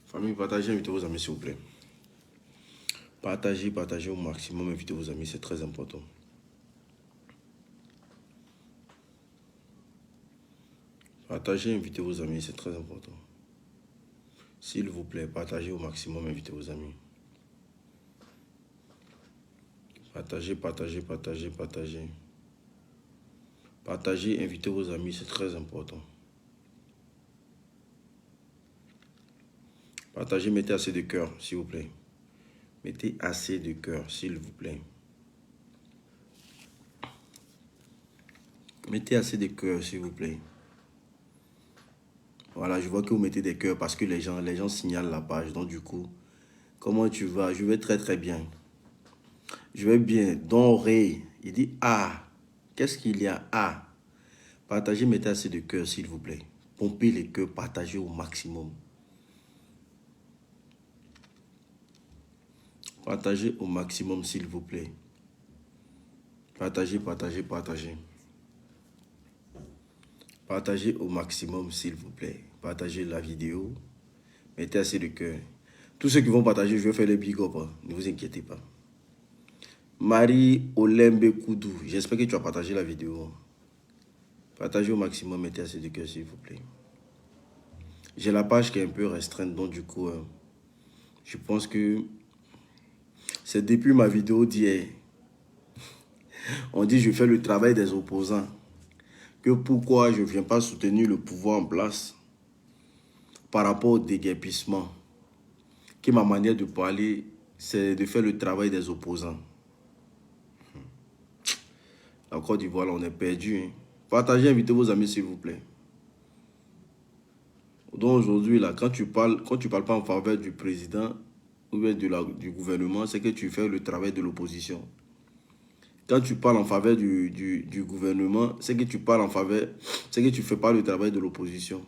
Famille, partagez, invitez vos amis s'il vous plaît. Partagez au maximum, invitez vos amis, c'est très important. Partagez, invitez vos amis, c'est très important. S'il vous plaît, partagez au maximum, invitez vos amis. Partagez. Partagez, invitez vos amis, c'est très important. Partagez, mettez assez de cœur, s'il vous plaît. Mettez assez de cœur, s'il vous plaît. Mettez assez de cœur, s'il vous plaît. Voilà, je vois que vous mettez des cœurs parce que les gens signalent la page. Donc du coup, comment tu vas? Je vais très très bien. Je vais bien. Doré. Il dit ah. Qu'est-ce qu'il y a? Ah. Partagez, mettez assez de cœur, s'il vous plaît. Pompez les cœurs, partagez au maximum. Partagez au maximum, s'il vous plaît. Partagez. Partagez au maximum, s'il vous plaît. Partagez la vidéo. Mettez assez de cœur. Tous ceux qui vont partager, je vais faire les big up. Hein. Ne vous inquiétez pas. Marie Olembe Koudou. J'espère que tu as partagé la vidéo. Partagez au maximum. Mettez assez de cœur, s'il vous plaît. J'ai la page qui est un peu restreinte. Donc du coup, je pense que c'est depuis ma vidéo d'hier. On dit je fais le travail des opposants. Que pourquoi je ne viens pas soutenir le pouvoir en place par rapport au déguerpissement. Que ma manière de parler, c'est de faire le travail des opposants. La Côte d'Ivoire, on est perdu. Hein. Partagez, invitez vos amis s'il vous plaît. Donc aujourd'hui, là, quand tu parles pas en faveur du président ou bien du gouvernement, c'est que tu fais le travail de l'opposition. Quand tu parles en faveur du gouvernement, c'est que tu parles en faveur, c'est que tu fais pas le travail de l'opposition.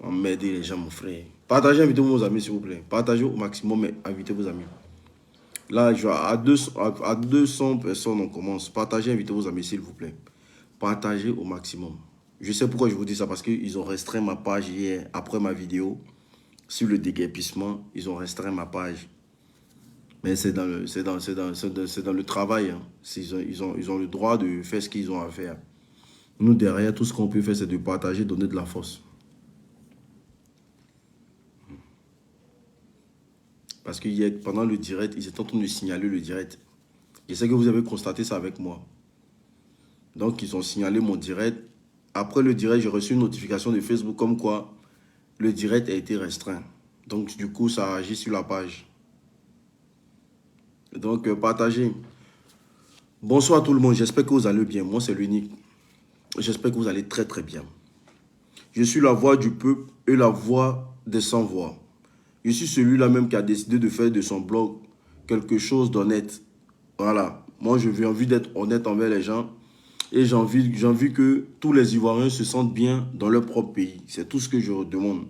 Emmerdez les gens, mon frère. Partagez, invitez vos amis, s'il vous plaît. Partagez au maximum, mais invitez vos amis. Là, à 200 personnes, on commence. Partagez, invitez vos amis, s'il vous plaît. Partagez au maximum. Je sais pourquoi je vous dis ça, parce qu'ils ont restreint ma page hier, après ma vidéo, sur le déguerpissement. Ils ont restreint ma page. Mais c'est dans le travail. Hein. Ils ont le droit de faire ce qu'ils ont à faire. Nous, derrière, tout ce qu'on peut faire, c'est de partager, donner de la force. Parce que hier, pendant le direct, ils étaient en train de signaler le direct. Je sais que vous avez constaté ça avec moi. Donc, ils ont signalé mon direct. Après le direct, j'ai reçu une notification de Facebook comme quoi le direct a été restreint. Donc, du coup, ça agit sur la page. Donc, partagez. Bonsoir tout le monde. J'espère que vous allez bien. Moi, c'est l'unique. J'espère que vous allez très très bien. Je suis la voix du peuple et la voix des sans-voix. Je suis celui-là même qui a décidé de faire de son blog quelque chose d'honnête. Voilà. Moi, j'ai envie d'être honnête envers les gens. Et j'ai envie que tous les Ivoiriens se sentent bien dans leur propre pays. C'est tout ce que je demande.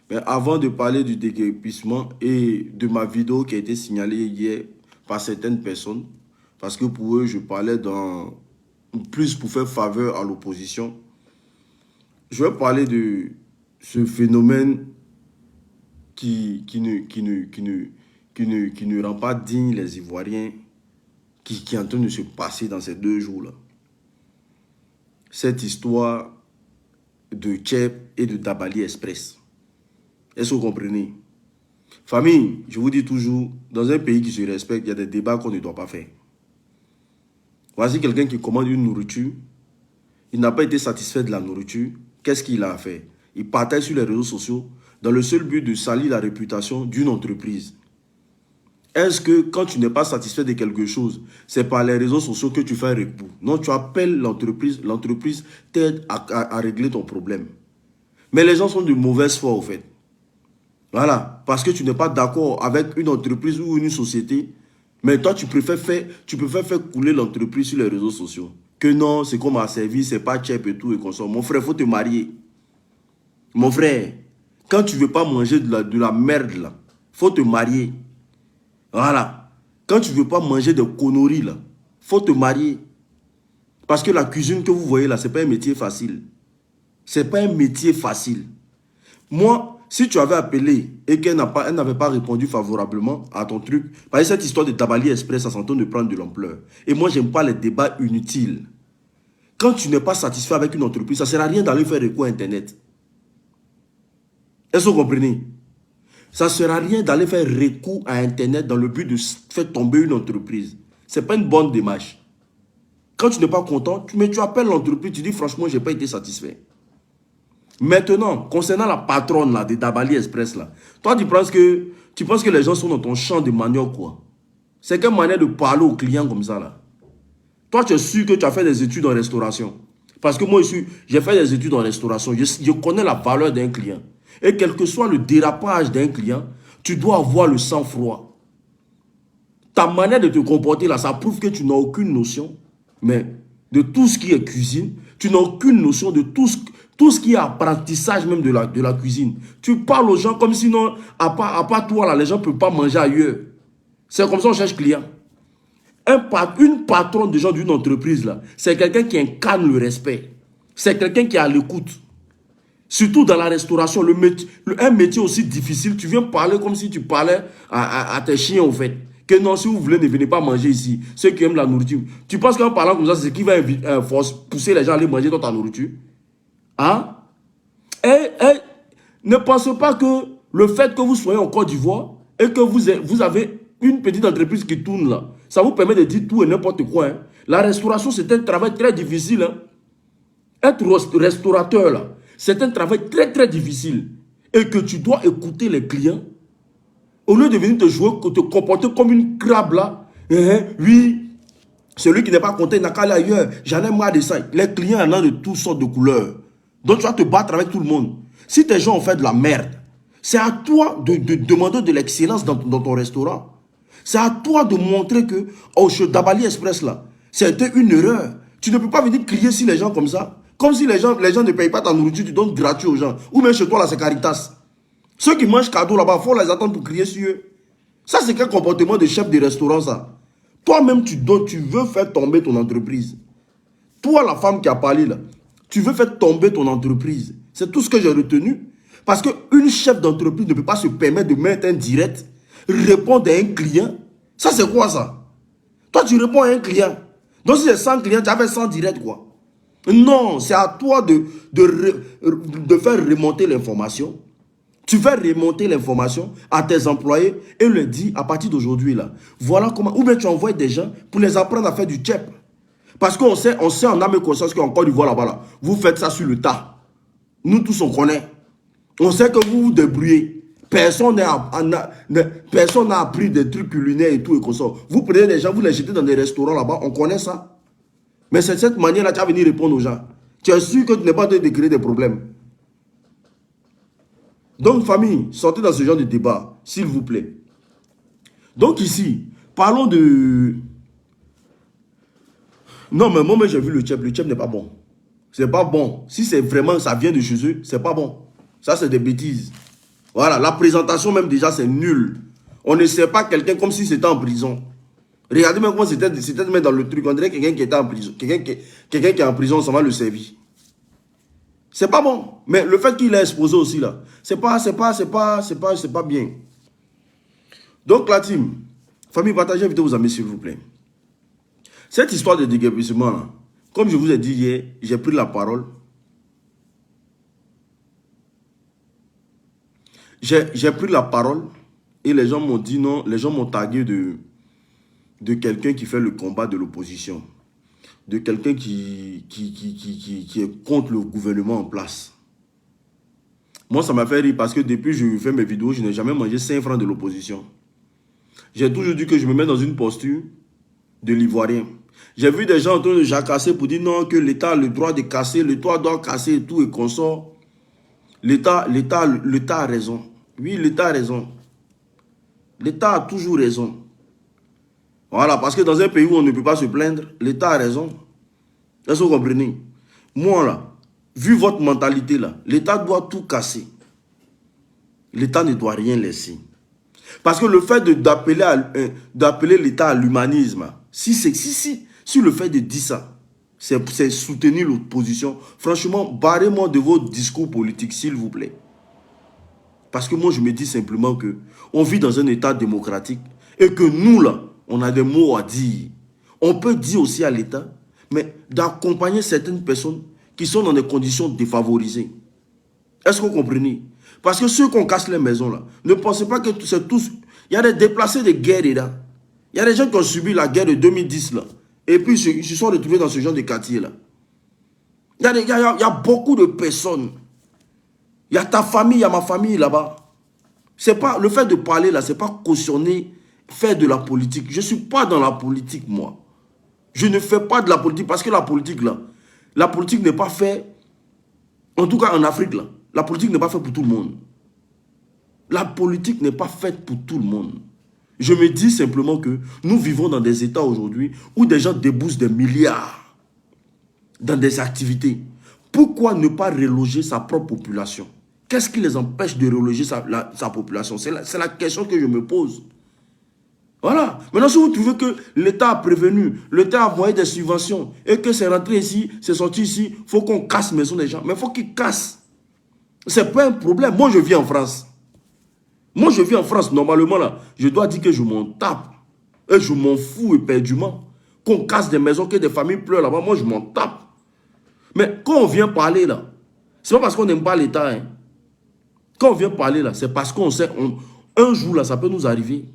Mais avant de parler du déguerpissement et de ma vidéo qui a été signalée hier par certaines personnes, parce que pour eux, je parlais plus pour faire faveur à l'opposition, je vais parler de ce phénomène qui ne rend pas digne les Ivoiriens qui est en train de se passer dans ces 2 jours-là. Cette histoire de Tchèp et de Dabali Express. Est-ce que vous comprenez? Famille, je vous dis toujours, dans un pays qui se respecte, il y a des débats qu'on ne doit pas faire. Voici quelqu'un qui commande une nourriture. Il n'a pas été satisfait de la nourriture. Qu'est-ce qu'il a fait? Il partage sur les réseaux sociaux dans le seul but de salir la réputation d'une entreprise. Est-ce que quand tu n'es pas satisfait de quelque chose, c'est par les réseaux sociaux que tu fais un recours? Non, tu appelles l'entreprise t'aide à régler ton problème. Mais les gens sont de mauvaise foi, au fait. Voilà, parce que tu n'es pas d'accord avec une entreprise ou une société, mais toi, tu préfères faire couler l'entreprise sur les réseaux sociaux. Que non, c'est qu'on m'a servi, c'est pas Tchèp et tout et comme ça. Mon frère, il faut te marier. Mon frère, quand tu ne veux pas manger de la merde, là, faut te marier. Voilà. Quand tu ne veux pas manger de conneries, là, faut te marier. Parce que la cuisine que vous voyez là, ce n'est pas un métier facile. Ce n'est pas un métier facile. Moi, si tu avais appelé et qu'elle n'avait pas répondu favorablement à ton truc, parce que cette histoire de Dabali Express, ça s'entend de prendre de l'ampleur. Et moi, j'aime pas les débats inutiles. Quand tu n'es pas satisfait avec une entreprise, ça ne sert à rien d'aller faire recours à Internet. Est-ce que vous comprenez? Ça ne sert à rien d'aller faire recours à Internet dans le but de faire tomber une entreprise. Ce n'est pas une bonne démarche. Quand tu n'es pas content, tu appelles l'entreprise, tu dis franchement, je n'ai pas été satisfait. Maintenant, concernant la patronne là, de Dabali Express, là, toi tu penses que les gens sont dans ton champ de manioc, quoi. C'est quelle manière de parler aux clients comme ça là? Toi, tu es sûr que tu as fait des études en restauration. Parce que moi, j'ai fait des études en restauration. Je connais la valeur d'un client. Et quel que soit le dérapage d'un client, tu dois avoir le sang-froid. Ta manière de te comporter là, ça prouve que tu n'as aucune notion, mais de tout ce qui est cuisine. Tu n'as aucune notion de tout ce qui est apprentissage même de la cuisine. Tu parles aux gens comme sinon, à part toi là, les gens ne peuvent pas manger ailleurs. C'est comme ça qu'on cherche client. Une patronne de gens d'une entreprise là, c'est quelqu'un qui incarne le respect. C'est quelqu'un qui est à l'écoute. Surtout dans la restauration, un métier aussi difficile, tu viens parler comme si tu parlais à tes chiens au fait. Que non, si vous voulez, ne venez pas manger ici. Ceux qui aiment la nourriture. Tu penses qu'en parlant comme ça, c'est ce qui va pousser les gens à aller manger dans ta nourriture? Hein? Ne pensez pas que le fait que vous soyez en Côte d'Ivoire et que vous avez une petite entreprise qui tourne là, ça vous permet de dire tout et n'importe quoi. Hein? La restauration, c'est un travail très difficile. Hein? Être restaurateur là, c'est un travail très très difficile. Et que tu dois écouter les clients. Au lieu de venir te jouer, te comporter comme une crabe là. Oui, celui qui n'est pas content, il n'a qu'à aller ailleurs. J'en ai marre de ça. Les clients en ont de toutes sortes de couleurs. Donc tu vas te battre avec tout le monde. Si tes gens ont fait de la merde, c'est à toi de demander de l'excellence dans ton restaurant. C'est à toi de montrer que, chez Dabali Express là, c'était une erreur. Tu ne peux pas venir crier sur les gens comme ça. Comme si les gens ne payent pas ta nourriture, tu donnes gratuit aux gens. Ou même chez toi là, c'est Caritas. Ceux qui mangent cadeau là-bas, il faut les attendre pour crier sur eux. Ça, c'est quel comportement de chef de restaurant, ça? Toi-même, tu veux faire tomber ton entreprise. Toi, la femme qui a parlé là, tu veux faire tomber ton entreprise. C'est tout ce que j'ai retenu. Parce qu'une chef d'entreprise ne peut pas se permettre de mettre un direct, répondre à un client. Ça, c'est quoi ça? Toi, tu réponds à un client. Donc, si c'est 100 clients, tu as fait 100 directs, quoi. Non, c'est à toi de faire remonter l'information. Tu fais remonter l'information à tes employés et leur dis à partir d'aujourd'hui là, voilà comment, ou bien tu envoies des gens pour les apprendre à faire du tchèp. Parce qu'on sait en âme et conscience qu'en Côte d'Ivoire là-bas, là, vous faites ça sur le tas. Nous tous on connaît. On sait que vous vous débrouillez. Personne n'a appris des trucs culinaires et tout et comme ça. Vous prenez des gens, vous les jetez dans des restaurants là-bas, on connaît ça. Mais c'est de cette manière-là que tu vas venir répondre aux gens. Tu es sûr que tu n'es pas en train de créer des problèmes. Donc, famille, sortez dans ce genre de débat, s'il vous plaît. Donc ici, parlons de... Non, mais moi, j'ai vu le tchèp n'est pas bon. C'est pas bon. Si c'est vraiment, ça vient de chez eux, c'est pas bon. Ça, c'est des bêtises. Voilà, la présentation même déjà, c'est nul. On ne sait pas quelqu'un comme si c'était en prison. Regardez même comment c'était même dans le truc. On dirait quelqu'un qui était en prison. Quelqu'un qui est en prison, ça va le servir. C'est pas bon. Mais le fait qu'il est exposé aussi là, c'est pas bien. Donc la team, famille, partagez vite vos amis s'il vous plaît. Cette histoire de déguerpissement là, comme je vous ai dit hier, j'ai pris la parole. J'ai pris la parole et les gens m'ont dit non, les gens m'ont tagué de quelqu'un qui fait le combat de l'opposition. De quelqu'un qui est contre le gouvernement en place. Moi, ça m'a fait rire parce que depuis que je fais mes vidéos, je n'ai jamais mangé 5 francs de l'opposition. J'ai toujours dit que je me mets dans une posture de l'ivoirien. J'ai vu des gens en train de jacasser pour dire non, que l'État a le droit de casser, l'État doit casser et tout et qu'on sort. L'État a raison. Oui, l'État a raison. L'État a toujours raison. Voilà, parce que dans un pays où on ne peut pas se plaindre, l'État a raison. Est-ce que vous comprenez? Moi, là, vu votre mentalité, là, l'État doit tout casser. L'État ne doit rien laisser. Parce que le fait d'appeler l'État à l'humanisme, si le fait de dire ça, c'est soutenir l'opposition, franchement, barrez-moi de vos discours politiques, s'il vous plaît. Parce que moi, je me dis simplement que on vit dans un état démocratique et que nous, là, on a des mots à dire. On peut dire aussi à l'État, mais d'accompagner certaines personnes qui sont dans des conditions défavorisées. Est-ce que vous comprenez? Parce que ceux qu'on casse les maisons, là, ne pensez pas que c'est tous... Il y a des déplacés de guerre là. Il y a des gens qui ont subi la guerre de 2010, là. Et puis, ils se sont retrouvés dans ce genre de quartier, là. Il y a beaucoup de personnes. Il y a ta famille, il y a ma famille là-bas. C'est pas le fait de parler là, c'est pas cautionner, faire de la politique. Je ne suis pas dans la politique, moi. Je ne fais pas de la politique parce que la politique là, la politique n'est pas faite, en tout cas en Afrique là, la politique n'est pas faite pour tout le monde. La politique n'est pas faite pour tout le monde. Je me dis simplement que nous vivons dans des États aujourd'hui où des gens déboursent des milliards dans des activités. Pourquoi ne pas reloger sa propre population? Qu'est-ce qui les empêche de reloger sa population? C'est la question que je me pose. Voilà. Maintenant, si vous trouvez que l'État a prévenu, l'État a envoyé des subventions et que c'est rentré ici, c'est sorti ici, il faut qu'on casse les maisons des gens. Mais il faut qu'ils cassent. Ce n'est pas un problème. Moi, je vis en France. Moi, je vis en France. Normalement, là, je dois dire que je m'en tape. Et je m'en fous éperdument. Qu'on casse des maisons, que des familles pleurent là-bas, moi, je m'en tape. Mais quand on vient parler là, c'est pas parce qu'on n'aime pas l'État. Hein. Quand on vient parler là, c'est parce qu'on sait, un jour là, ça peut nous arriver.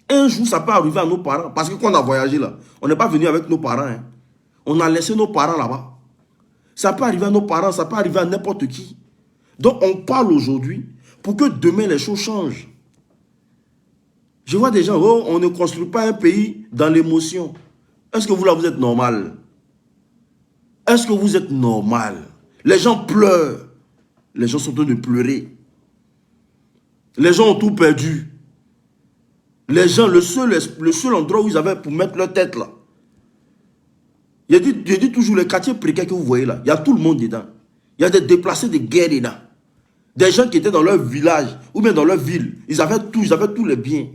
Un jour, ça peut arriver à nos parents. Parce que quand on a voyagé là, on n'est pas venu avec nos parents. Hein. On a laissé nos parents là-bas. Ça peut arriver à nos parents, ça peut arriver à n'importe qui. Donc on parle aujourd'hui pour que demain les choses changent. Je vois des gens, oh, on ne construit pas un pays dans l'émotion. Est-ce que vous là, vous êtes normal? Est-ce que vous êtes normal? Les gens pleurent. Les gens sont en train de pleurer. Les gens ont tout perdu. Les gens, le seul endroit où ils avaient pour mettre leur tête là. Je dis toujours, les quartiers précaires que vous voyez là, il y a tout le monde dedans. Il y a des déplacés de guerre dedans. Des gens qui étaient dans leur village ou bien dans leur ville. Ils avaient tous les biens.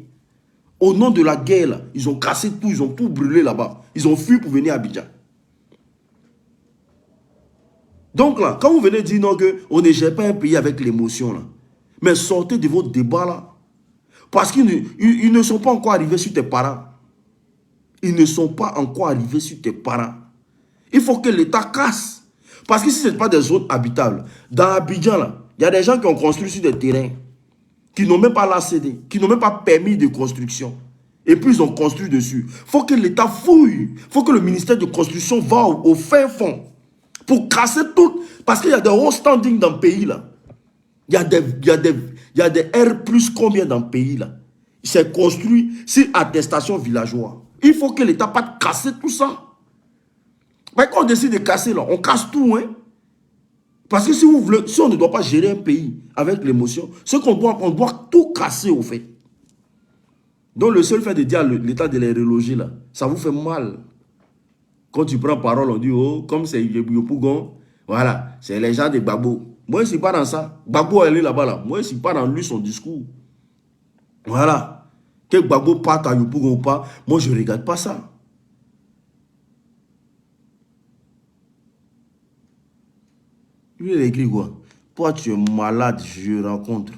Au nom de la guerre là, ils ont cassé tout, ils ont tout brûlé là-bas. Ils ont fui pour venir à Abidjan. Donc là, quand vous venez dire non, qu'on ne gère pas un pays avec l'émotion là, mais sortez de vos débats là. Parce qu'ils ne sont pas encore arrivés sur tes parents. Ils ne sont pas encore arrivés sur tes parents. Il faut que l'État casse. Parce que si ce n'est pas des zones habitables, dans Abidjan, là, il y a des gens qui ont construit sur des terrains, qui n'ont même pas l'ACD, qui n'ont même pas permis de construction. Et puis ils ont construit dessus. Il faut que l'État fouille. Il faut que le ministère de construction va au fin fond. Pour casser tout. Parce qu'il y a des hauts standing dans le pays là. Il y a des R plus combien dans le pays là. C'est construit sur attestation villageoise. Il faut que l'État parte casser tout ça. Mais quand on décide de casser là, on casse tout. Hein? Parce que si on ne doit pas gérer un pays avec l'émotion, on doit tout casser au fait. Donc le seul fait de dire à l'État de les reloger là, ça vous fait mal. Quand tu prends parole, on dit, oh, comme c'est Yopougon, voilà, c'est les gens de Gbagbo. Moi, je ne suis pas dans ça. Gbagbo, elle est là-bas, là. Moi, je ne suis pas dans lui, son discours. Voilà. Que Gbagbo parte à Yopougon ou pas, moi, je ne regarde pas ça. Lui, il a écrit quoi? Toi, tu es malade, je rencontre.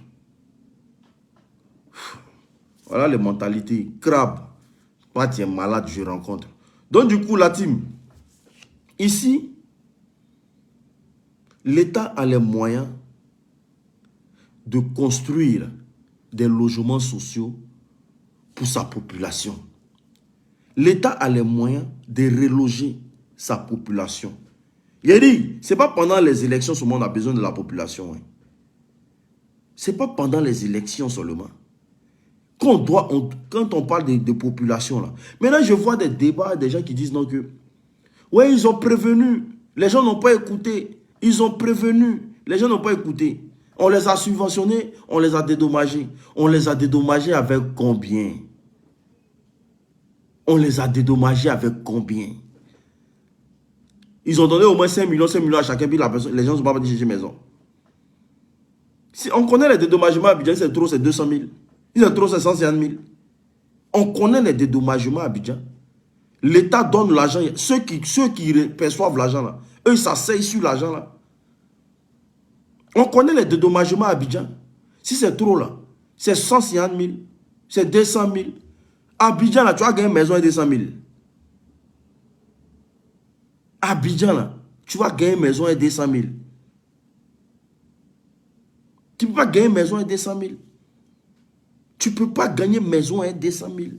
Voilà les mentalités. Crabe. Toi, tu es malade, je rencontre. Donc, du coup, la team, ici, l'État a les moyens de construire des logements sociaux pour sa population. L'État a les moyens de reloger sa population. Il a dit, ce n'est pas pendant les élections seulement on a besoin de la population. Hein. Ce n'est pas pendant les élections seulement. Quand on parle de population, là. Maintenant, je vois des débats, des gens qui disent non que... Oui, ils ont prévenu. Les gens n'ont pas écouté. Ils ont prévenu. Les gens n'ont pas écouté. On les a subventionnés, on les a dédommagés. On les a dédommagés avec combien? On les a dédommagés avec combien? Ils ont donné au moins 5 millions à chacun, puis les gens ne sont pas venus chercher maison. Si on connaît les dédommagements à Abidjan, c'est trop, c'est 200 000. Si c'est trop, c'est 150 000. On connaît les dédommagements à Abidjan. L'État donne l'argent. Ceux qui perçoivent l'argent là, eux, ils s'asseyent sur l'argent là. On connaît les dédommagements à Abidjan. Si c'est trop là, c'est 150 000, c'est 200 000. À Abidjan là, tu vas gagner une maison à 200 000. À Abidjan là, tu vas gagner une maison à 200 000. Tu ne peux pas gagner une maison à 200 000. Tu ne peux pas gagner une maison à 200 000.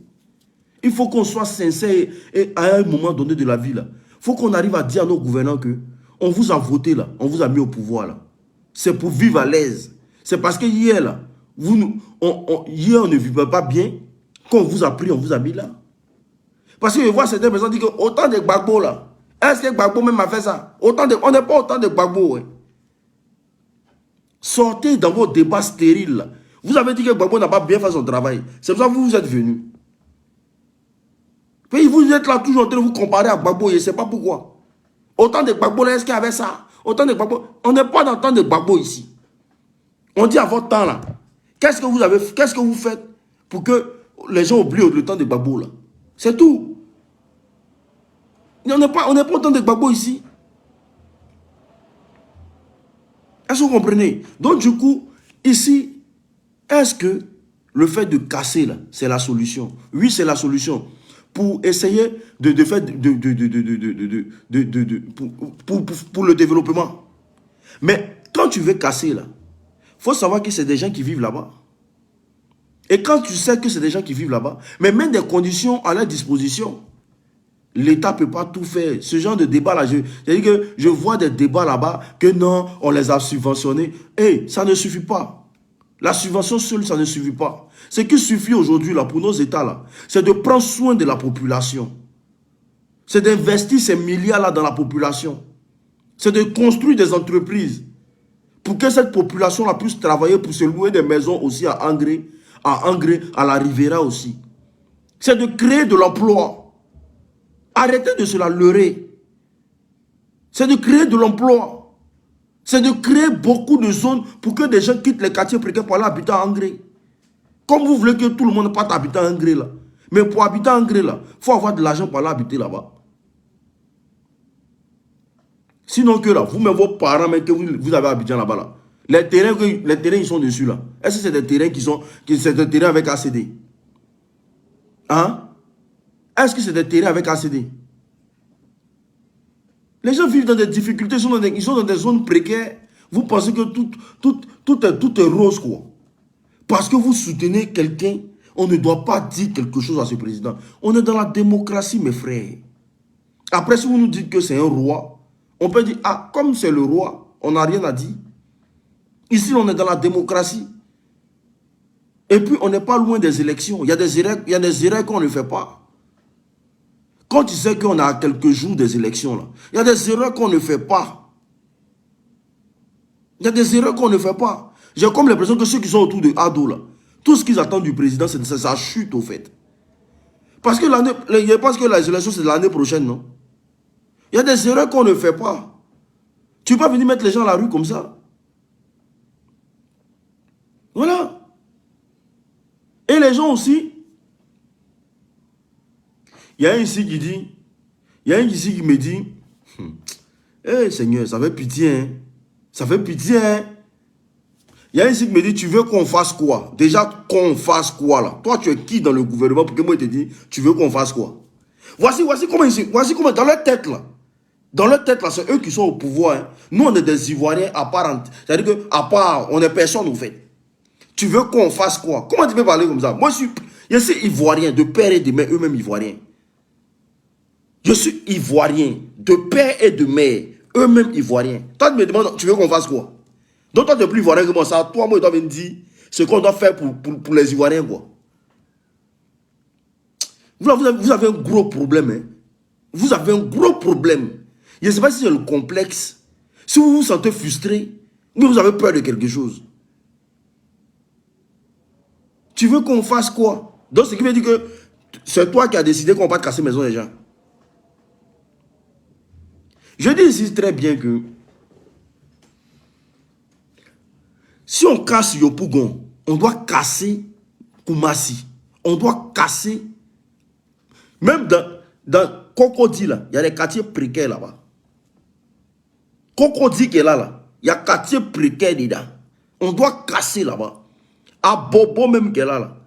Il faut qu'on soit sincère et à un moment donné de la vie là. Il faut qu'on arrive à dire à nos gouvernants que on vous a voté là, on vous a mis au pouvoir là. C'est pour vivre à l'aise. C'est parce que hier là, hier on ne vivait pas bien, qu'on vous a pris, on vous a mis là. Parce que je vois certaines personnes dire que autant de Gbagbo là, est-ce que Gbagbo même a fait ça? On n'est pas autant de Gbagbo. Ouais. Sortez dans vos débats stériles là. Vous avez dit que Gbagbo n'a pas bien fait son travail. C'est pour ça que vous êtes venus. Puis vous êtes là toujours en train de vous comparer à Gbagbo, je ne sais pas pourquoi. Autant de Gbagbo là, est-ce qu'il y avait ça? Autant de Gbagbo. On n'est pas dans le temps de Gbagbo ici. On dit à votre temps là. Qu'est-ce que vous faites pour que les gens oublient le temps de Gbagbo là? C'est tout. On n'est pas au temps de Gbagbo ici. Est-ce que vous comprenez? Donc du coup, ici, est-ce que le fait de casser là, c'est la solution? Oui, c'est la solution. Pour essayer de faire pour le développement. Mais quand tu veux casser là, il faut savoir que c'est des gens qui vivent là-bas. Et quand tu sais que c'est des gens qui vivent là-bas, mais même des conditions à leur disposition, l'État ne peut pas tout faire. Ce genre de débat là, c'est-à-dire que je vois des débats là-bas que non, on les a subventionnés. Et ça ne suffit pas. La subvention seule, ça ne suffit pas. Ce qui suffit aujourd'hui là pour nos États là, c'est de prendre soin de la population. C'est d'investir ces milliards là dans la population. C'est de construire des entreprises pour que cette population là puisse travailler pour se louer des maisons aussi à Angré, à la Riviera aussi. C'est de créer de l'emploi. Arrêtez de se la leurrer. C'est de créer de l'emploi. C'est de créer beaucoup de zones pour que des gens quittent les quartiers précaires pour aller habiter à Angré. Comme vous voulez que tout le monde parte habiter à Angré là. Mais pour habiter à Angré là, il faut avoir de l'argent pour aller habiter là-bas. Sinon que là, vous-même vos parents, mais que vous avez habité là-bas là. Les terrains ils sont dessus là. Est-ce que c'est des terrains c'est des terrains avec ACD? Hein? Est-ce que c'est des terrains avec ACD? Les gens vivent dans des difficultés, ils sont dans des zones précaires. Vous pensez que tout est rose, quoi. Parce que vous soutenez quelqu'un, on ne doit pas dire quelque chose à ce président. On est dans la démocratie, mes frères. Après, si vous nous dites que c'est un roi, on peut dire, ah, comme c'est le roi, on n'a rien à dire. Ici, on est dans la démocratie. Et puis, on n'est pas loin des élections. Il y a des erreurs qu'on ne fait pas. Quand tu sais qu'on a à quelques jours des élections, là, il y a des erreurs qu'on ne fait pas. Il y a des erreurs qu'on ne fait pas. J'ai comme l'impression que ceux qui sont autour de Ado, là, tout ce qu'ils attendent du président, c'est sa chute, au fait. Parce que je pense que les élections, c'est l'année prochaine, non? Il y a des erreurs qu'on ne fait pas. Tu ne peux pas venir mettre les gens à la rue comme ça. Voilà. Et les gens aussi, il y a un ici qui dit, il y a un ici qui me dit, hey, Seigneur, ça fait pitié, hein. Ça fait pitié, hein. Il y a un ici qui me dit, tu veux qu'on fasse quoi? Déjà, qu'on fasse quoi là? Toi, tu es qui dans le gouvernement pour que moi, je te dis, tu veux qu'on fasse quoi? Voici comment, dans leur tête là. Dans leur tête là, c'est eux qui sont au pouvoir. Hein. Nous, on est des Ivoiriens à part. C'est-à-dire qu'à part, on est personne au fait. Tu veux qu'on fasse quoi? Comment tu peux parler comme ça? Moi, je suis Ivoirien, de père et de mère, eux-mêmes Ivoiriens. Je suis Ivoirien, de père et de mère, eux-mêmes Ivoiriens. Toi, tu me demandes, tu veux qu'on fasse quoi? Donc, toi, tu n'es plus Ivoirien que moi. Ça, toi, moi, je dois me dire ce qu'on doit faire pour les Ivoiriens, quoi. Vous avez un gros problème, hein? Vous avez un gros problème. Je ne sais pas si c'est le complexe. Si vous vous sentez frustré, ou vous avez peur de quelque chose. Tu veux qu'on fasse quoi? Donc, ce qui veut dire que c'est toi qui as décidé qu'on va te casser la maison des gens. Je dis ici très bien que si on casse Yopougon, on doit casser Koumassi. On doit casser. Même dans Cocody, là, il y a des quartiers précaires là-bas. Cocody qui est là. Il y a quartier précaire dedans. On doit casser là-bas. À Bobo même qu'elle a là.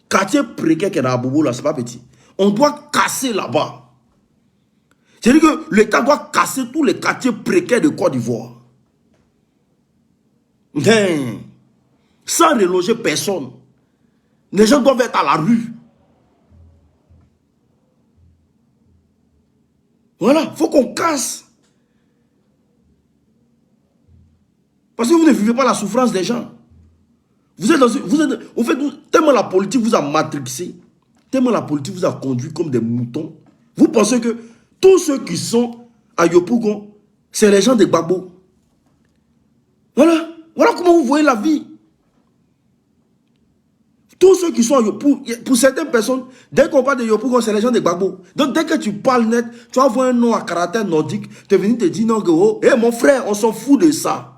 Quartier précaire qu'elle a à Bobo là, c'est pas petit. On doit casser là-bas. C'est-à-dire que l'État doit casser tous les quartiers précaires de Côte d'Ivoire. Sans reloger personne. Les gens doivent être à la rue. Voilà, il faut qu'on casse. Parce que vous ne vivez pas la souffrance des gens. Vous êtes dans au fait, tellement la politique vous a matrixé, tellement la politique vous a conduit comme des moutons. Vous pensez que tous ceux qui sont à Yopougon, c'est les gens de Gbagbo. Voilà. Voilà comment vous voyez la vie. Tous ceux qui sont à Yopougon, pour certaines personnes, dès qu'on parle de Yopougon, c'est les gens de Gbagbo. Donc dès que tu parles net, tu vas voir un nom à caractère nordique, tu es venu te dire non, que oh, hey, mon frère, on s'en fout de ça.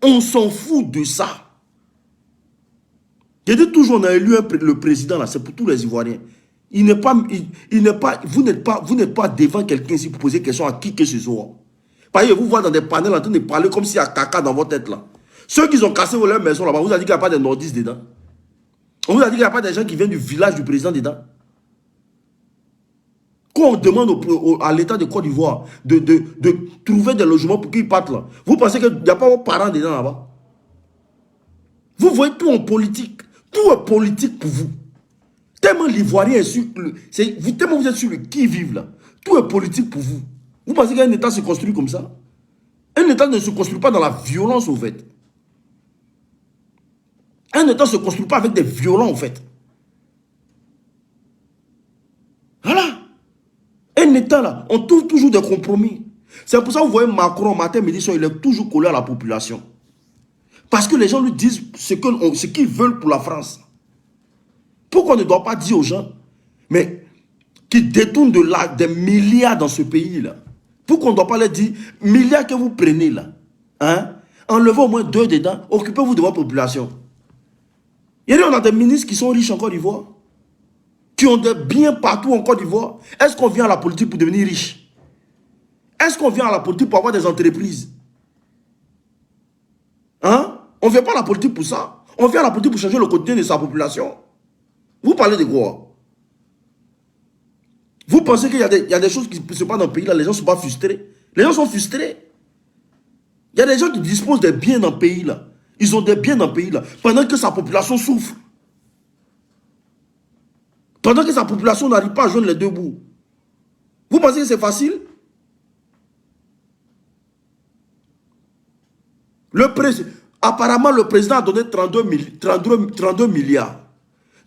On s'en fout de ça. Je dis toujours, on a élu le président là, c'est pour tous les Ivoiriens. Vous n'êtes pas devant quelqu'un ici pour poser question à qui que ce soit. Parce que vous voyez dans des panels en train de parler comme s'il y a caca dans votre tête là. Ceux qui ont cassé leur maison là-bas, on vous a dit qu'il n'y a pas de nordistes dedans. On vous a dit qu'il n'y a pas des gens qui viennent du village du président dedans. Quand on demande à l'État de Côte d'Ivoire de trouver des logements pour qu'ils partent là, vous pensez qu'il n'y a pas vos parents dedans là-bas? Vous voyez tout en politique. Tout est politique pour vous. Tellement l'Ivoirien est sur tellement vous êtes sur le qui-vive là. Tout est politique pour vous. Vous pensez qu'un État se construit comme ça? Un État ne se construit pas dans la violence au fait. Un État ne se construit pas avec des violents au fait. Voilà. Un État là, on trouve toujours des compromis. C'est pour ça que vous voyez Macron, matin, midi, soir, il est toujours collé à la population. Parce que les gens lui disent ce qu'ils veulent pour la France. Pourquoi on ne doit pas dire aux gens, mais qui détournent des milliards dans ce pays-là? Pourquoi on ne doit pas leur dire, milliards que vous prenez là, hein? Enlevez au moins 2 dedans, occupez-vous de votre population. Et on a des ministres qui sont riches en Côte d'Ivoire, qui ont des biens partout en Côte d'Ivoire. Est-ce qu'on vient à la politique pour devenir riche? Est-ce qu'on vient à la politique pour avoir des entreprises? Hein? On ne vient pas à la politique pour ça. On vient à la politique pour changer le quotidien de sa population. Vous parlez de quoi? Vous pensez qu'il y a des choses qui se passent dans le pays là, les gens ne sont pas frustrés? Les gens sont frustrés. Il y a des gens qui disposent des biens dans le pays là. Ils ont des biens dans le pays là, pendant que sa population souffre. Pendant que sa population n'arrive pas à joindre les deux bouts. Vous pensez que c'est facile? Apparemment, le président a donné 32 milliards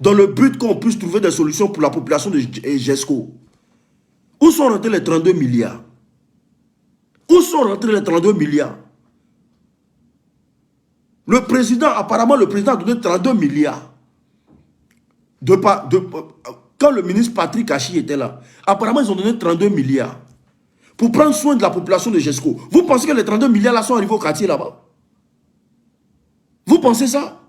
dans le but qu'on puisse trouver des solutions pour la population de GESCO. Où sont rentrés les 32 milliards? Où sont rentrés les 32 milliards? Apparemment, le président a donné 32 milliards. Quand le ministre Patrick Hachi était là, apparemment, ils ont donné 32 milliards pour prendre soin de la population de GESCO. Vous pensez que les 32 milliards là sont arrivés au quartier là-bas? Vous pensez ça?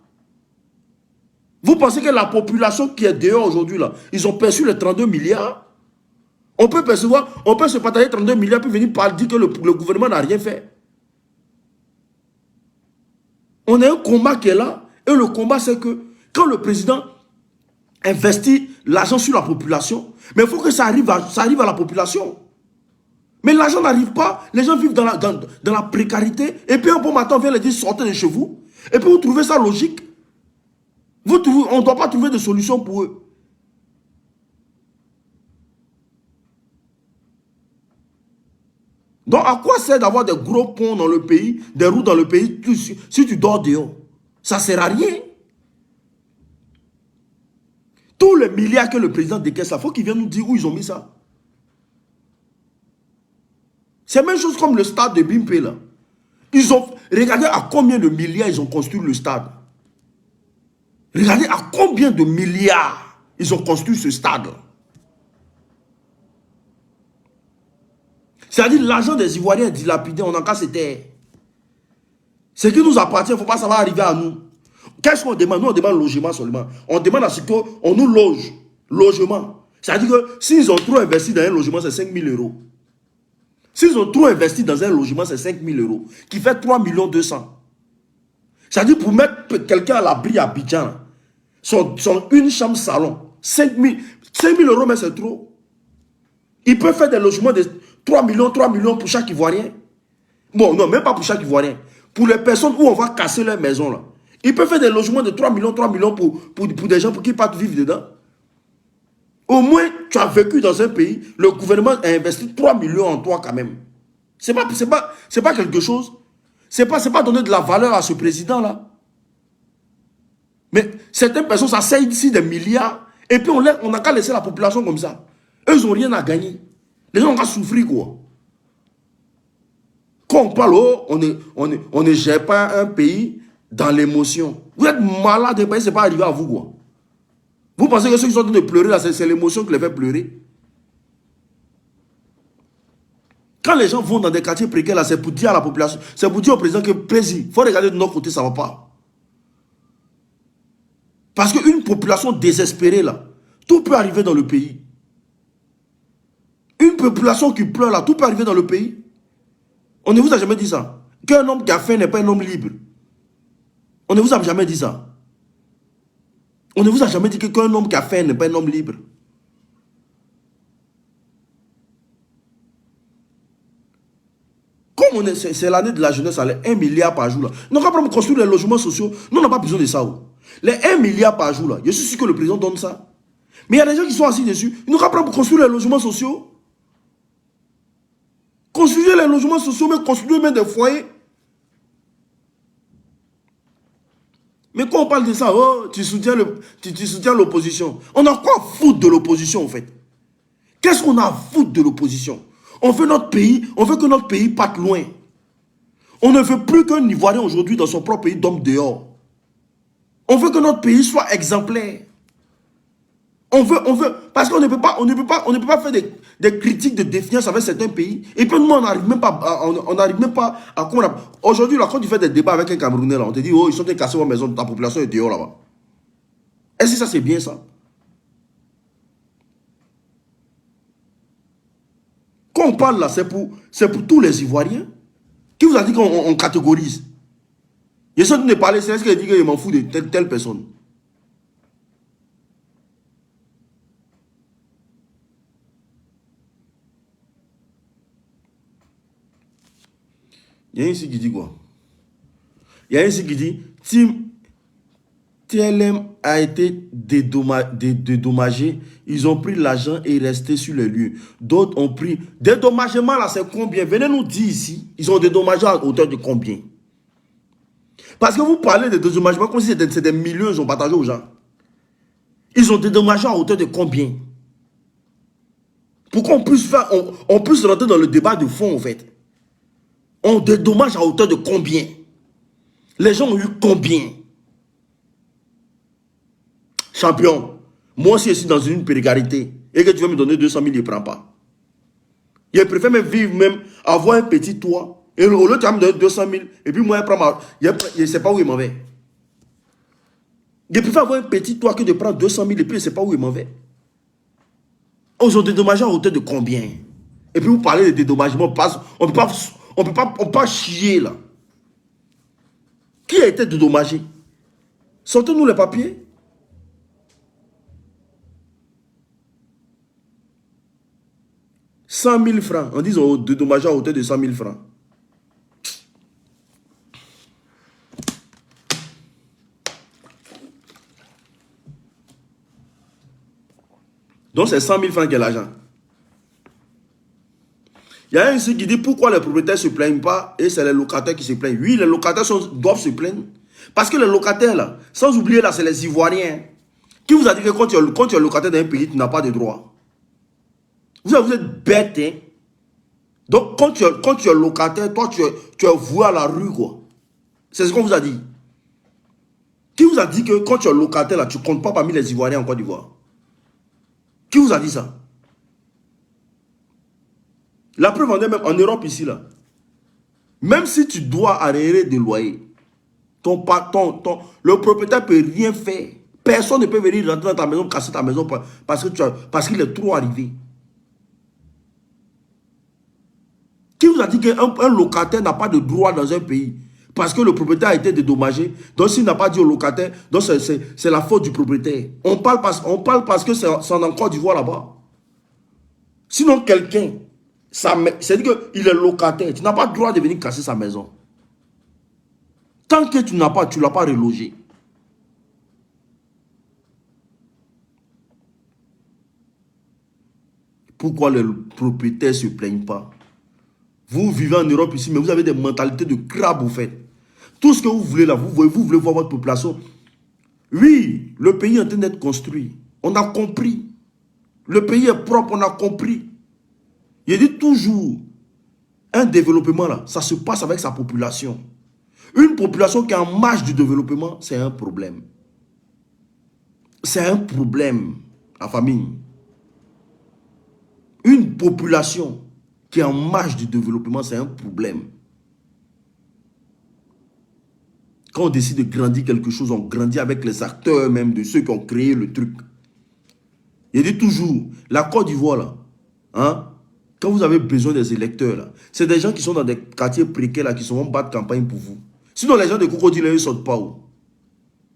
Vous pensez que la population qui est dehors aujourd'hui là, ils ont perçu les 32 milliards? On peut se partager 32 milliards puis venir dire que le gouvernement n'a rien fait. On a un combat qui est là, et le combat c'est que quand le président investit l'argent sur la population, mais il faut que ça arrive à la population. Mais l'argent n'arrive pas, les gens vivent dans la précarité, et puis un bon matin on vient leur dire sortez de chez vous, et puis vous trouvez ça logique? On ne doit pas trouver de solution pour eux. Donc, à quoi sert d'avoir des gros ponts dans le pays, des routes dans le pays, si tu dors dehors? Ça ne sert à rien. Tous les milliards que le président décaisse, il faut qu'il vienne nous dire où ils ont mis ça. C'est la même chose comme le stade de Bimpe, là. Regardez à combien de milliards ils ont construit le stade. Regardez à combien de milliards ils ont construit ce stade. C'est-à-dire l'argent des Ivoiriens est dilapidé, on n'a qu'à se taire. Ce qui nous appartient, il ne faut pas savoir arriver à nous. Qu'est-ce qu'on demande? Nous, on demande logement seulement. On demande à ce qu'on nous loge. Logement. C'est-à-dire que s'ils ont trop investi dans un logement, c'est 5 000 €. S'ils ont trop investi dans un logement, c'est 5 000 euros, qui fait 3 200 000. C'est-à-dire pour mettre quelqu'un à l'abri à Abidjan, son une chambre salon, 5 000 euros, mais c'est trop. Ils peuvent faire des logements de 3 millions pour chaque Ivoirien. Bon, non, même pas pour chaque Ivoirien. Pour les personnes où on va casser leur maison, là. Ils peuvent faire des logements de 3 millions pour des gens pour qu'ils partent vivre dedans. Au moins, tu as vécu dans un pays, le gouvernement a investi 3 millions en toi quand même. C'est pas quelque chose. C'est pas donner de la valeur à ce président-là. Mais certaines personnes, ça sert ici des milliards, et puis on n'a qu'à laisser la population comme ça. Eux, ils n'ont rien à gagner. Les gens ont qu'à souffrir, quoi. Quand on parle, oh, on ne gère pas un pays dans l'émotion. Vous êtes malade, ce n'est pas arrivé à vous, quoi. Vous pensez que ceux qui sont en train de pleurer, là, c'est l'émotion qui les fait pleurer? Quand les gens vont dans des quartiers précaires, là, c'est pour dire à la population, c'est pour dire au président que, président, il faut regarder de notre côté, ça ne va pas. Parce qu'une population désespérée, là, tout peut arriver dans le pays. Une population qui pleure, là, tout peut arriver dans le pays. On ne vous a jamais dit ça. Qu'un homme qui a faim n'est pas un homme libre. On ne vous a jamais dit ça. On ne vous a jamais dit qu'un homme qui a faim n'est pas un homme libre. Comme c'est l'année de la jeunesse, les 1 milliard par jour, là. Nous n'avons pas construire les logements sociaux. Nous n'avons pas besoin de ça. Les 1 milliard par jour, là, je suis sûr que le président donne ça. Mais il y a des gens qui sont assis dessus. Ils n'ont pas construire les logements sociaux. Construire les logements sociaux, mais construire même des foyers. Mais quand on parle de ça, oh, tu soutiens l'opposition. On a quoi à foutre de l'opposition, en fait? Qu'est-ce qu'on a à foutre de l'opposition? On veut notre pays, on veut que notre pays parte loin. On ne veut plus qu'un Ivoirien aujourd'hui dans son propre pays dorme dehors. On veut que notre pays soit exemplaire. On veut, parce qu'on ne peut pas faire des critiques de défiance avec certains pays. Et puis nous, on n'arrive même pas à aujourd'hui, là, quand tu fais des débats avec un Camerounais, là, on te dit, oh, ils sont en train de casser votre maison, ta population est dehors là-bas. Est-ce que ça, c'est bien ça? Quand on parle là, c'est pour tous les Ivoiriens. Qui vous a dit qu'on catégorise? Je suis en train de parler, c'est ce qu'il dit que je m'en fous de telle personne. Il y a ici qui dit quoi? Il y a ici qui dit TLM a été dédommagé. Ils ont pris l'argent et resté sur les lieux. D'autres ont pris. Dédommagement là, c'est combien? Venez nous dire ici. Ils ont dédommagé à hauteur de combien? Parce que vous parlez de dédommagement comme si c'est des millions qu'ils ont partagé aux gens. Ils ont dédommagé à hauteur de combien? Pour qu'on puisse rentrer dans le débat de fond en fait. On dédommage à hauteur de combien? Les gens ont eu combien? Champion, moi si je suis dans une précarité et que tu veux me donner 200 000, je ne prends pas. Je préfère même vivre, même avoir un petit toit. Et au lieu de me donner 200 000, et puis moi je ne sais pas où il m'en va. Je préfère avoir un petit toit que de prendre 200 000 et puis je ne sais pas où il m'en va. Ils ont dédommagé à hauteur de combien? Et puis vous parlez de dédommagement, on ne peut pas chier là. Qui a été dédommagé? Sortez-nous les papiers. « 100 000 francs. On dit qu'ils ont dédommagé à hauteur de 100 000 francs. Donc c'est 100 000 francs qui est l'argent. Il y a un ici qui dit pourquoi les propriétaires ne se plaignent pas et c'est les locataires qui se plaignent. Oui, les locataires doivent se plaindre. Parce que les locataires, là, sans oublier, là, c'est les Ivoiriens. Qui vous a dit que quand tu es locataire d'un pays, tu n'as pas de droit? Vous êtes bête, hein? Donc, quand tu es locataire, toi, tu es voué à la rue, quoi. C'est ce qu'on vous a dit. Qui vous a dit que quand tu es locataire, là, tu ne comptes pas parmi les Ivoiriens en Côte d'Ivoire? Qui vous a dit ça? La preuve en est même en Europe ici, là. Même si tu dois arrêter de loyer, le propriétaire ne peut rien faire. Personne ne peut venir rentrer dans ta maison, casser ta maison parce qu'il est trop arrivé. Qui vous a dit qu'un locataire n'a pas de droit dans un pays? Parce que le propriétaire a été dédommagé. Donc s'il n'a pas dit au locataire, donc c'est la faute du propriétaire. On parle parce que c'est en Côte d'Ivoire là-bas. Sinon quelqu'un, c'est-à-dire qu'il est locataire. Tu n'as pas le droit de venir casser sa maison. Tant que tu ne l'as pas relogé. Pourquoi les propriétaires ne se plaignent pas? Vous vivez en Europe ici, mais vous avez des mentalités de crabe, vous faites. Tout ce que vous voulez là, vous voulez voir votre population. Oui, le pays est en train d'être construit. On a compris. Le pays est propre, on a compris. Il dit toujours, un développement là, ça se passe avec sa population. Une population qui est en marge du développement, c'est un problème. C'est un problème, la famille. Une population qui est en marge du développement, c'est un problème. Quand on décide de grandir quelque chose, on grandit avec les acteurs même de ceux qui ont créé le truc. Il dit toujours, la Côte d'Ivoire, là, hein, quand vous avez besoin des électeurs, là, c'est des gens qui sont dans des quartiers précaires là, qui sont en bas de campagne pour vous. Sinon, les gens de Cocody, ils ne sortent pas où?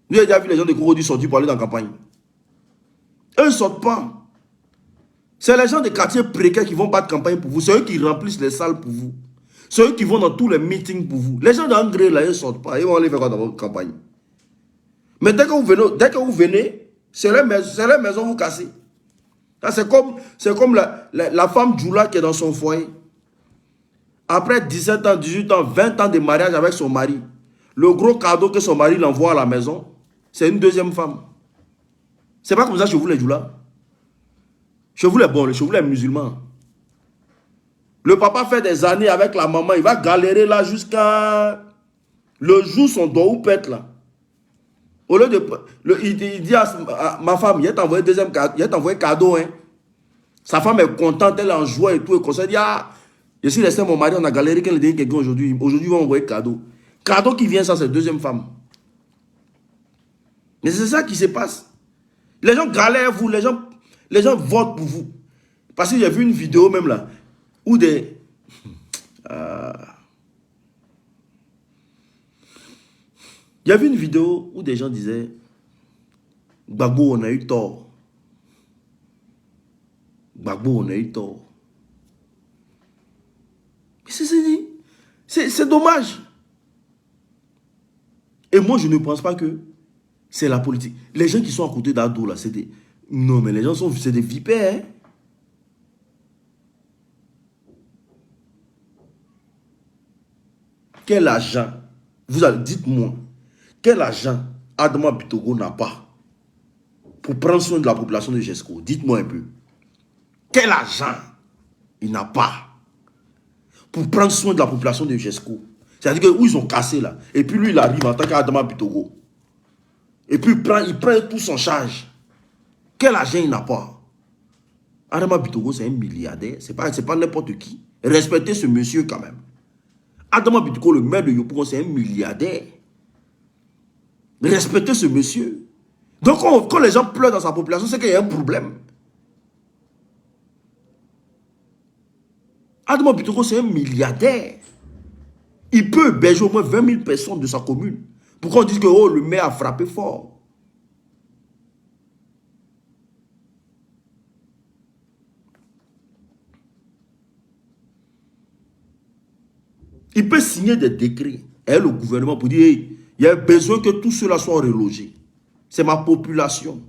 Vous avez déjà vu les gens de Cocody sortir pour aller dans la campagne? Eux ne sortent pas. C'est les gens des quartiers précaires qui vont battre campagne pour vous. C'est eux qui remplissent les salles pour vous. C'est eux qui vont dans tous les meetings pour vous. Les gens d'Angré, là, ils ne sortent pas. Ils vont aller faire quoi dans votre campagne? Mais dès que vous venez, c'est les maisons vous cassez. C'est comme la femme Djoula qui est dans son foyer. Après 17 ans, 18 ans, 20 ans de mariage avec son mari, le gros cadeau que son mari l'envoie à la maison, c'est une deuxième femme. C'est pas comme ça chez vous les Djoula. Chez vous les bons, chez vous les musulmans. Le papa fait des années avec la maman, il va galérer là jusqu'à le jour son doigt ou pète là. Au lieu de... il dit à ma femme, il t'a envoyé deuxième cadeau, il t'a envoyé cadeau. Hein. Sa femme est contente, elle est en joie et tout. Et comme ça, il dit, ah, je suis resté mon mari, on a galéré qu'elle ait quelqu'un aujourd'hui. Aujourd'hui, il va envoyer cadeau. Cadeau qui vient, ça, c'est deuxième femme. Mais c'est ça qui se passe. Les gens galèrent vous, les gens votent pour vous. Parce que j'ai vu une vidéo même là, où des... Il y avait une vidéo où des gens disaient, Gbagbo, on a eu tort. Gbagbo, on a eu tort. C'est dommage. Et moi, je ne pense pas que c'est la politique. Les gens qui sont à côté d'Ado, là, c'est des... Non, mais les gens sont... C'est des vipères, hein. Quel agent, dites-moi, quel agent Adama Bitogo n'a pas pour prendre soin de la population de GESCO? Dites-moi un peu. Quel agent il n'a pas pour prendre soin de la population de GESCO? C'est-à-dire que où ils ont cassé là. Et puis lui, il arrive en tant qu'Adama Bitogo. Et puis il prend tout en charge. Quel agent il n'a pas? Adama Bitogo, c'est un milliardaire. C'est pas n'importe qui. Respectez ce monsieur quand même. Adama Bitogo, le maire de Yopougon, c'est un milliardaire. Respectez ce monsieur. Donc quand les gens pleurent dans sa population, c'est qu'il y a un problème. Adama Bitogo, c'est un milliardaire. Il peut héberger au moins 20 000 personnes de sa commune. Pourquoi on dit que oh, le maire a frappé fort? Il peut signer des décrets et le gouvernement pour dire hey, il y a besoin que tout cela soit relogé. C'est ma population.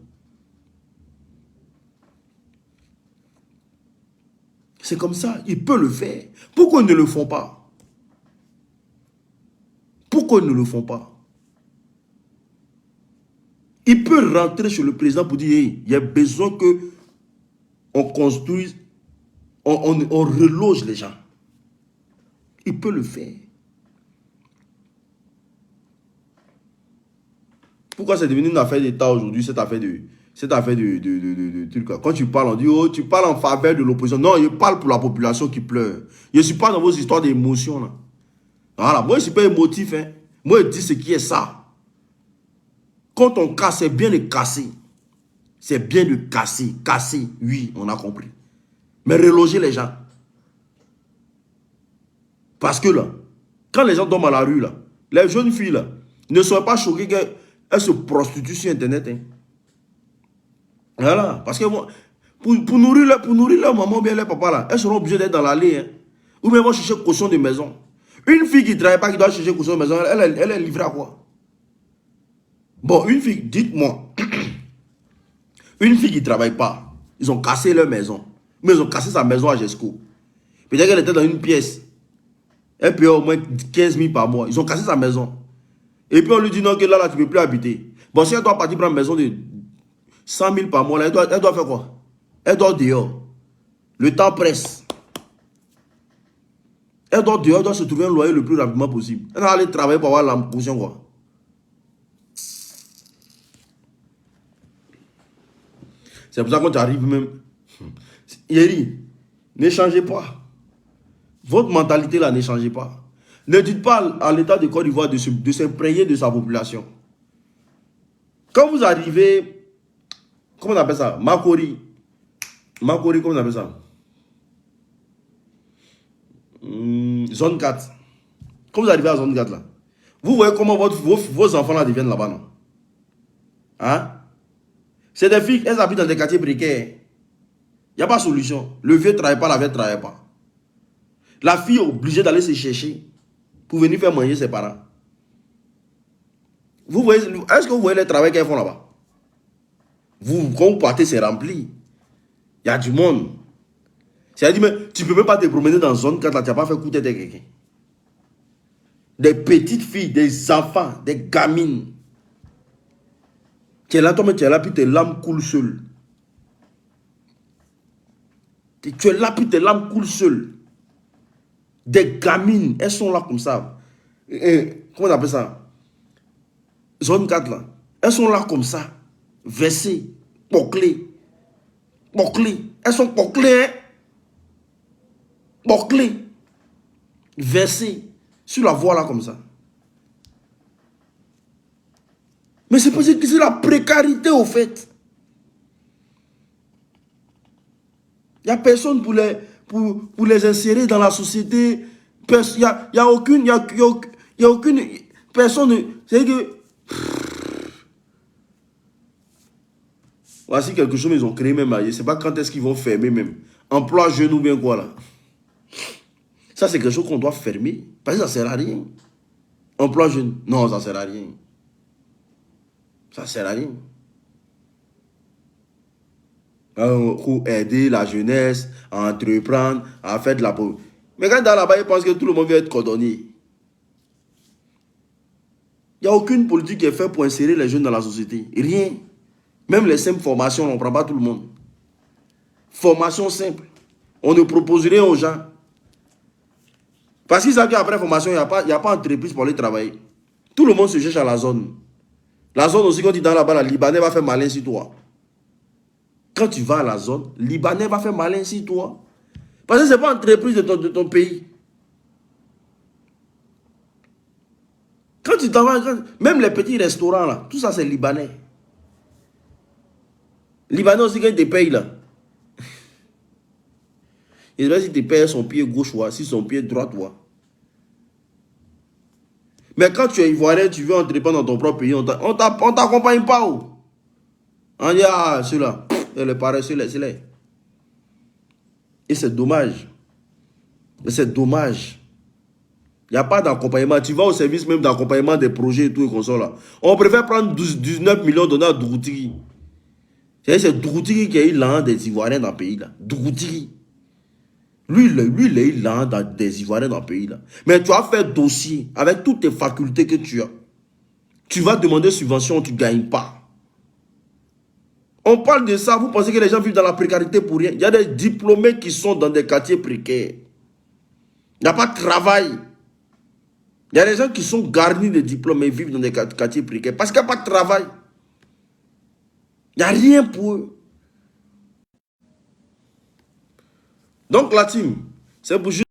C'est comme ça. Il peut le faire. Pourquoi ils ne le font pas? Pourquoi ils ne le font pas? Il peut rentrer chez le président pour dire hey, il y a besoin que on construise, on reloge les gens. Il peut le faire. Pourquoi c'est devenu une affaire d'État aujourd'hui, cette affaire de truc. Quand tu parles, on dit, oh, tu parles en faveur de l'opposition. Non, je parle pour la population qui pleure. Je ne suis pas dans vos histoires d'émotion. Là. Voilà, moi, je ne suis pas émotif. Hein. Moi, je dis ce qui est ça. Quand on casse, c'est bien de casser. C'est bien de casser. Casser, oui, on a compris. Mais reloger les gens. Parce que là, quand les gens dorment à la rue, là, les jeunes filles, là, ne soient pas choquées qu'elles se prostituent sur Internet. Hein. Voilà. Parce que pour nourrir leur maman ou bien leur papa, là, elles seront obligées d'être dans l'allée. Hein. Ou bien vont chercher caution de maison. Une fille qui ne travaille pas, qui doit chercher caution de maison, elle est livrée à quoi? Bon, une fille, dites-moi, une fille qui ne travaille pas, ils ont cassé leur maison. Mais ils ont cassé sa maison à Gesco. Peut-être qu'elle était dans une pièce. Elle payait au moins 15 000 par mois. Ils ont cassé sa maison. Et puis on lui dit non, que là, tu ne peux plus habiter. Bon, si elle doit partir prendre une maison de 100 000 par mois, là, elle doit faire quoi? Elle doit dehors. Le temps presse. Elle doit dehors, elle doit se trouver un loyer le plus rapidement possible. Elle doit aller travailler pour avoir la caution, quoi. C'est pour ça qu'on t'arrive même. Yeri, ne changez pas. Votre mentalité là, ne changez pas. Ne dites pas à l'État de Côte d'Ivoire de s'imprégner de sa population. Quand vous arrivez, comment on appelle ça? Makori. Makori, comment on appelle ça? Zone 4. Quand vous arrivez à zone 4 là, vous voyez comment vos enfants là deviennent là-bas, non? Hein? C'est des filles, elles habitent dans des quartiers précaires. Il n'y a pas de solution. Le vieux ne travaille pas, la vieille ne travaille pas. La fille est obligée d'aller se chercher pour venir faire manger ses parents. Vous voyez, est-ce que vous voyez le travail qu'elles font là-bas? Quand vous partez, c'est rempli. Il y a du monde. C'est-à-dire, mais tu ne peux même pas te promener dans une zone quand tu n'as pas fait coûter de quelqu'un. Des petites filles, des enfants, des gamines. Tu es là, toi, tu es là, puis tes larmes coulent seules. Tu es là, puis tes larmes coulent seules. Des gamines, elles sont là comme ça. Comment on appelle ça? Zone 4 là. Elles sont là comme ça. Versées, poclées. Poclées. Elles sont poclées, hein? Poclées. Versées. Sur la voie là comme ça. Mais c'est parce que c'est la précarité au fait. Il n'y a personne pour les insérer dans la société. Il n'y a aucune personne. C'est que... Voici quelque chose, ils ont créé même. Je ne sais pas quand est-ce qu'ils vont fermer même. Emploi jeune ou bien quoi là. Ça, c'est quelque chose qu'on doit fermer. Parce que ça ne sert à rien. Emploi jeune. Non, ça ne sert à rien. Ça ne sert à rien. Pour aider la jeunesse à entreprendre, à faire de la pauvreté. Mais quand dans là-bas, ils pensent que tout le monde veut être cordonnier. Il n'y a aucune politique qui est faite pour insérer les jeunes dans la société. Rien. Même les simples formations, on ne prend pas tout le monde. Formation simple. On ne propose rien aux gens. Parce qu'ils savent qu'après formation, il n'y a pas d'entreprise pour aller travailler. Tout le monde se cherche à la zone. La zone aussi, quand tu es dans là-bas, le Libanais va faire malin sur toi. Quand tu vas à la zone, le Libanais va faire malin sur toi. Parce que ce n'est pas entreprise de ton pays. Quand tu t'en vas, même les petits restaurants, là, tout ça c'est Libanais. Libanais aussi, quand ils te payent là. Je ne sais pas si tu payes son pied gauche ou si son pied droit. Mais quand tu es ivoirien, tu veux entreprendre dans ton propre pays, on ne t'accompagne pas. Oh. On dit, ah, ceux-là, les paresseux, c'est-les. Et c'est dommage. C'est dommage. Il n'y a pas d'accompagnement. Tu vas au service même d'accompagnement des projets et tout et comme ça là. On préfère prendre 19 millions donnés à Dougoutiri. C'est Dougoutiri qui a eu l'an des Ivoiriens dans le pays là. Dougoutiri. Lui, il a eu l'an des Ivoiriens dans le pays là. Mais tu vas faire dossier avec toutes tes facultés que tu as. Tu vas demander subvention, tu ne gagnes pas. On parle de ça, vous pensez que les gens vivent dans la précarité pour rien. Il y a des diplômés qui sont dans des quartiers précaires. Il n'y a pas de travail. Il y a des gens qui sont garnis de diplômes et vivent dans des quartiers précaires parce qu'il n'y a pas de travail. Il n'y a rien pour eux. Donc la team, c'est pour juste